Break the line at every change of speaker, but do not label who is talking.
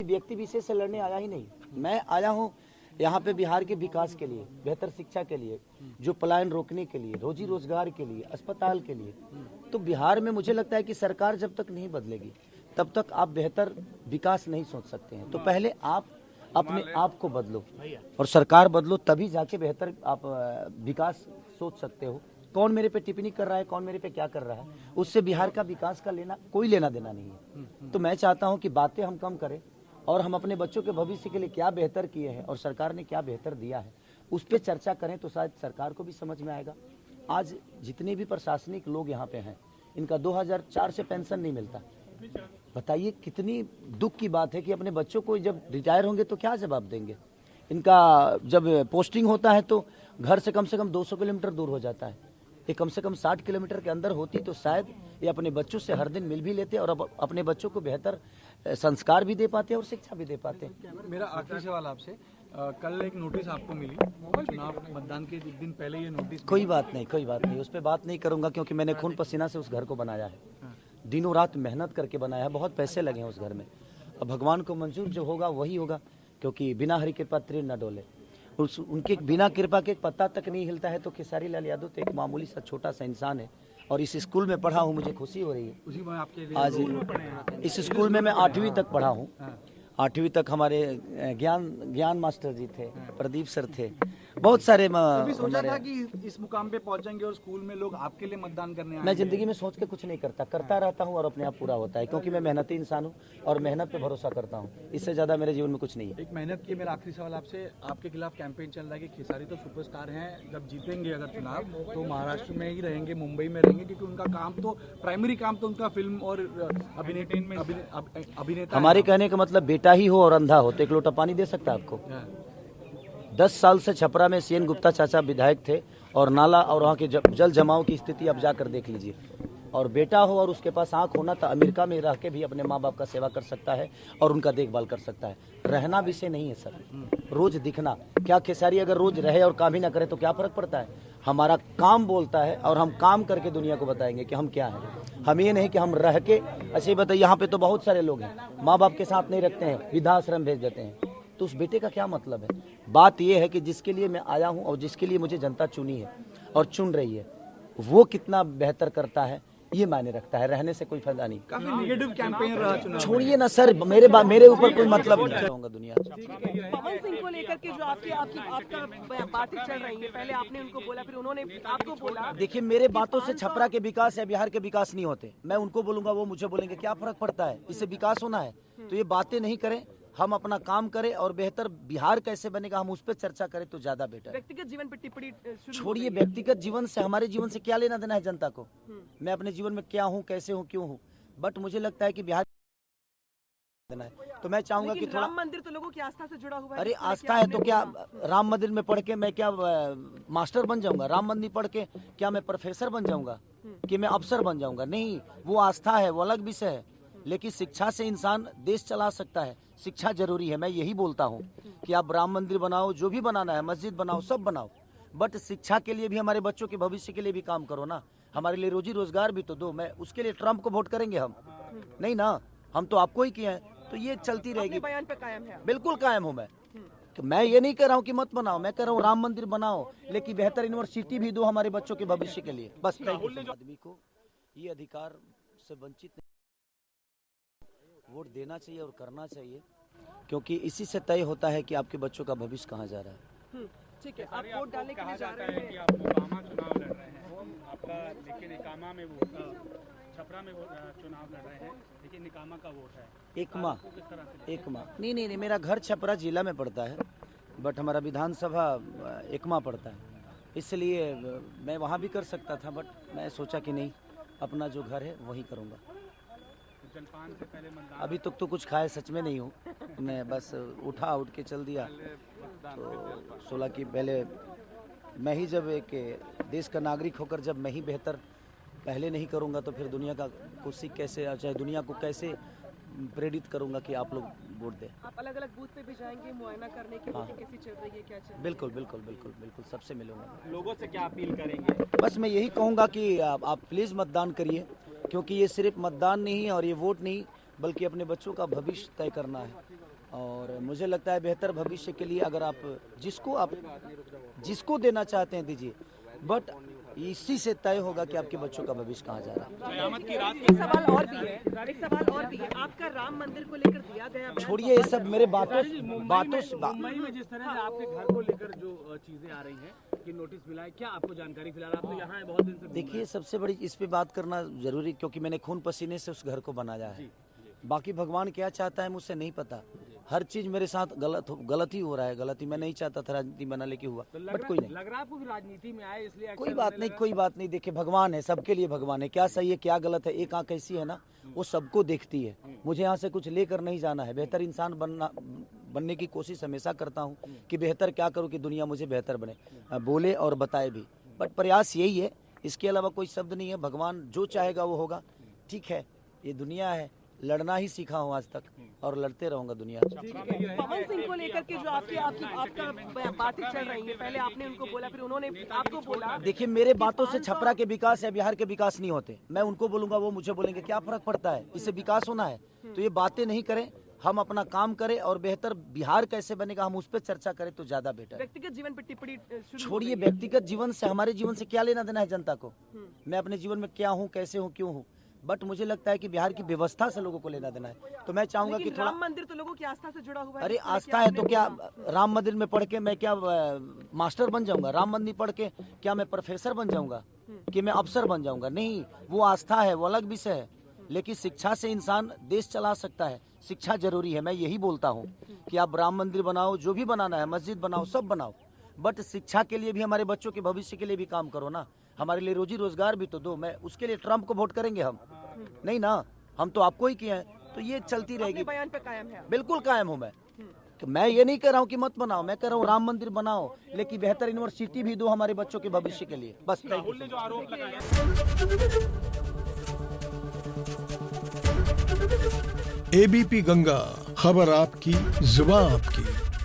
व्यक्ति विशेष से लड़ने आया ही नहीं। मैं आया हूँ यहाँ पे बिहार के विकास के लिए, बेहतर शिक्षा के लिए, जो पलायन रोकने के लिए, रोजी रोजगार के लिए, अस्पताल के लिए। तो बिहार में मुझे लगता है कि सरकार जब तक नहीं बदलेगी तब तक आप बेहतर विकास नहीं सोच सकते हैं। तो पहले आप अपने आप को बदलो और सरकार बदलो, तभी जाके बेहतर आप विकास सोच सकते हो। कौन मेरे पे टिप्पणी कर रहा है, कौन मेरे पे क्या कर रहा है, उससे बिहार का विकास का कोई लेना देना नहीं है। तो मैं चाहता हूं कि बातें हम कम करें और हम अपने बच्चों के भविष्य के लिए क्या बेहतर किए हैं और सरकार ने क्या बेहतर दिया है उस पर चर्चा करें, तो शायद सरकार को भी समझ में आएगा। आज जितने भी प्रशासनिक लोग यहाँ पे हैं, इनका 2004 से पेंशन नहीं मिलता। बताइए कितनी दुख की बात है कि अपने बच्चों को जब रिटायर होंगे तो क्या जवाब देंगे। इनका जब पोस्टिंग होता है तो घर से कम 200 किलोमीटर दूर हो जाता है। ये कम से कम 60 किलोमीटर के अंदर होती तो शायद ये अपने बच्चों से हर दिन मिल भी लेते और अब अपने बच्चों को बेहतर संस्कार भी दे पाते और शिक्षा भी दे पाते।
मेरा आखिरी सवाल आपसे, कल एक नोटिस आपको मिली चुनाव मतदान के एक दिन पहले, ये नोटिस
कोई बात नहीं, उस पर बात नहीं करूंगा क्योंकि मैंने खून पसीना से उस घर को बनाया है, दिनों रात मेहनत करके बनाया है, बहुत पैसे लगे हैं उस घर में। अब भगवान को मंजूर जो होगा वही होगा, क्योंकि बिना हरि कृपा तीर न डोले। उनके बिना कृपा के एक पत्ता तक नहीं हिलता है। तो खेसारी लाल यादव तो एक मामूली सा छोटा सा इंसान है और इस स्कूल में पढ़ा हूँ, मुझे खुशी हो रही है।
उसी में आपके
आज इस स्कूल में मैं 8वीं तक पढ़ा हूँ। 8वीं तक हमारे ज्ञान मास्टर जी थे, प्रदीप सर थे, बहुत सारे।
कभी सोचा था कि इस मुकाम पे पहुंचेंगे और स्कूल में लोग आपके लिए मतदान करने आएंगे?
मैं जिंदगी में सोच के कुछ नहीं करता रहता हूँ और अपने आप पूरा होता है, क्योंकि मैं मेहनती इंसान हूँ और मेहनत पे भरोसा करता हूँ। इससे ज्यादा मेरे जीवन में कुछ नहीं है।
एक मेहनत की मेरा आखिरी सवाल आपसे, आपके खिलाफ कैंपेन चल रहा है कि खेसारी तो सुपरस्टार हैं, जब जीतेंगे अगर चुनाव तो महाराष्ट्र में ही रहेंगे, मुंबई में रहेंगे, क्योंकि उनका काम तो प्राइमरी काम तो उनका फिल्म और अभिनेता।
हमारे कहने का मतलब बेटा ही हो और अंधा हो तो एक लोटा पानी दे सकता है आपको। 10 साल से छपरा में सीएन गुप्ता चाचा विधायक थे और नाला और वहाँ के जल जमाव की स्थिति अब जाकर देख लीजिए। और बेटा हो और उसके पास आंख होना तो अमेरिका में रह के भी अपने माँ बाप का सेवा कर सकता है और उनका देखभाल कर सकता है। रहना विषय नहीं है सर, रोज दिखना। क्या खेसारी अगर रोज रहे और काम ही ना करे तो क्या फर्क पड़ता है। हमारा काम बोलता है और हम काम करके दुनिया को बताएंगे कि हम क्या हैं। हम ये नहीं कि हम रह के ऐसे बताइए। यहाँ पे तो बहुत सारे लोग हैं माँ बाप के साथ नहीं रखते हैं, वृद्धाश्रम भेज देते हैं, तो उस बेटे का क्या मतलब है। बात यह है कि जिसके लिए मैं आया हूं और जिसके लिए मुझे जनता चुनी है और चुन रही है, वो कितना बेहतर करता है ये मायने रखता है। रहने से कोई फायदा नहीं।
काफी नेगेटिव कैंपेन रहा चुनाव।
छोड़िए ना सर, मेरे ऊपर कोई मतलब नहीं रहूंगा दुनिया।
पवन सिंह को लेकर के जो आपका बातें चल रही है, पहले आपने उनको बोला, फिर उन्होंने आपको बोला।
देखिए, मेरे बातों से छपरा के विकास या बिहार के विकास नहीं होते। मैं उनको बोलूंगा, वो मुझे बोलेंगे, क्या फर्क पड़ता है। इससे विकास होना है तो ये बातें नहीं करें, हम अपना काम करें और बेहतर बिहार कैसे बनेगा हम उस पर चर्चा करें तो ज्यादा बेटर।
व्यक्तिगत जीवन पर टिप्पणी
छोड़िए, व्यक्तिगत जीवन से हमारे जीवन से क्या लेना देना है जनता को। मैं अपने जीवन में क्या हूँ, कैसे हूँ, क्यों हूँ, बट मुझे लगता है कि बिहार देना है। तो मैं चाहूंगा कि थोड़ा
राम मंदिर तो लोगों की आस्था से जुड़ा हुआ है।
अरे आस्था है तो क्या राम मंदिर में पढ़ के मैं क्या मास्टर बन जाऊंगा। राम मंदिर पढ़ के क्या मैं प्रोफेसर बन जाऊंगा कि मैं अफसर बन जाऊंगा। नहीं, वो आस्था है, वो अलग विषय है। लेकिन शिक्षा से इंसान देश चला सकता है। शिक्षा जरूरी है। मैं यही बोलता हूँ कि आप राम मंदिर बनाओ, जो भी बनाना है, मस्जिद बनाओ, सब बनाओ, बट शिक्षा के लिए भी, हमारे बच्चों के भविष्य के लिए भी काम करो ना। हमारे लिए रोजी रोजगार भी तो दो। मैं उसके लिए ट्रम्प को वोट करेंगे हम नहीं ना, हम तो आपको ही किए हैं। तो ये चलती रहेगी।
बयान पे कायम है?
बिल्कुल कायम हूँ मैं। मैं ये नहीं कह रहा हूँ कि मत बनाओ, मैं कह रहा हूँ राम मंदिर बनाओ, लेकिन बेहतर यूनिवर्सिटी भी दो हमारे बच्चों के भविष्य के लिए। बस आदमी को ये अधिकार से वंचित नहीं, वोट देना चाहिए और करना चाहिए, क्योंकि इसी से तय होता है कि आपके बच्चों का भविष्य कहाँ जा रहा है।
ठीक है, आप वोट डालने के लिए जा रहे हैं
कि आप मोकामा चुनाव लड़ रहे हैं आपका, लेकिन निकामा में वो छपरा में चुनाव लड़ रहे हैं, लेकिन निकामा का वोट है एकमा। नहीं,
मेरा घर छपरा जिला में पड़ता है, बट हमारा विधानसभा एकमा पड़ता है, इसलिए मैं वहाँ भी कर सकता था, बट मैं सोचा कि नहीं, अपना जो घर है वहीं करूँगा।
जलपान से पहले मतदान
अभी तक तो कुछ खाए सच में नहीं हूँ मैं, बस उठ के चल दिया। तो 16 की पहले मैं ही जब एक देश का नागरिक होकर जब मैं ही बेहतर पहले नहीं करूँगा तो फिर दुनिया का को सीख कैसे, चाहे दुनिया को कैसे प्रेरित करूँगा कि आप लोग वोट दें।
आप अलग अलग बूथ पे भी जाएंगे मुआयना करने की, वोटिंग कैसी चल रही है, क्या चल रहा है?
बिल्कुल सबसे मिलूंगा।
लोगों से क्या अपील करेंगे?
बस मैं यही कहूँगा कि आप प्लीज़ मतदान करिए, क्योंकि ये सिर्फ मतदान नहीं है और ये वोट नहीं, बल्कि अपने बच्चों का भविष्य तय करना है। और मुझे लगता है बेहतर भविष्य के लिए अगर आप जिसको देना चाहते हैं दीजिए, बट इसी से तय होगा कि आपके बच्चों का भविष्य कहाँ जा रहा है।
कयामत की रात
एक सवाल और भी है, आपका राम मंदिर को लेकर दिया गया बयान
छोड़िए ये सब मेरे बातों
मुंबई में जिस तरह से आपके घर को लेकर जो चीजें आ रही हैं कि नोटिस मिला है, क्या आपको जानकारी? फिलहाल आप तो यहाँ हैं, बहुत दिन से
देखिए सबसे बड़ी इस पे बात करना जरूरी, क्योंकि मैंने खून पसीने से उस घर को बनाया है। बाकी भगवान क्या चाहता है मुझसे नहीं पता। हर चीज मेरे साथ गलत ही हो रहा है। गलती मैं नहीं चाहता था राजनीति बना, लेके हुआ, बट कोई नहीं।
लग रहा है आपको कि राजनीति में आए इसलिए
कोई बात नहीं। देखिए भगवान है, सबके लिए भगवान है। क्या सही है क्या गलत है, एक आंख ऐसी है ना, वो सबको देखती है। मुझे यहाँ से कुछ लेकर नहीं जाना है। बेहतर इंसान बनने की कोशिश हमेशा करता हूँ कि बेहतर क्या करूँ कि दुनिया मुझे बेहतर बने, बोले और बताए भी। बट प्रयास यही है, इसके अलावा कोई शब्द नहीं है। भगवान जो चाहेगा वो होगा। ठीक है, ये दुनिया है, लड़ना ही सीखा हूँ आज तक और लड़ते रहूंगा दुनिया।
पवन सिंह को लेकर के जो आपका बातें चल रही है, पहले आपने उनको बोला, फिर उन्होंने आपको बोला।
देखिए मेरे बातों से छपरा के विकास या बिहार के विकास नहीं होते। मैं उनको बोलूंगा, वो मुझे बोलेंगे, क्या फर्क पड़ता है? इससे विकास होना है तो ये बातें नहीं करें, हम अपना काम करें और बेहतर बिहार कैसे बनेगा हम उस पर चर्चा करें तो ज्यादा बेटर।
व्यक्तिगत जीवन पर टिप्पणी
छोड़िए, व्यक्तिगत जीवन से हमारे जीवन से क्या लेना देना है जनता को? मैं अपने जीवन में क्या हूँ, कैसे हूँ, क्यों हूँ? बट मुझे लगता है कि बिहार की व्यवस्था से लोगों को लेना देना है। तो मैं चाहूंगा कि थोड़ा,
राम मंदिर तो लोगों की आस्था से जुड़ा हुआ है।
अरे आस्था है तो क्या राम मंदिर में पढ़ के मैं क्या मास्टर बन जाऊंगा? राम मंदिर पढ़ के क्या मैं प्रोफेसर बन जाऊंगा कि मैं अफसर बन जाऊंगा? नहीं, वो आस्था है, वो अलग विषय है। लेकिन शिक्षा से इंसान देश चला सकता है। शिक्षा जरूरी है। मैं यही बोलता हूँ कि आप राम मंदिर बनाओ, जो भी बनाना है, मस्जिद बनाओ, सब बनाओ, बट शिक्षा के लिए भी, हमारे बच्चों के भविष्य के लिए भी काम करो ना। हमारे लिए रोजी रोजगार भी तो दो। मैं उसके लिए ट्रम्प को वोट करेंगे हम? नहीं ना, हम तो आपको ही किए हैं। तो ये चलती रहेगी।
बयान पे कायम है?
बिल्कुल कायम हूँ मैं ये नहीं कह रहा हूँ कि मत बनाओ, मैं कह रहा हूँ राम मंदिर बनाओ, लेकिन बेहतर यूनिवर्सिटी भी दो हमारे बच्चों के भविष्य के लिए। बस
राहुल ने जो आरोप लगाया,
एबीपी गंगा, खबर आपकी, जुबान आपकी।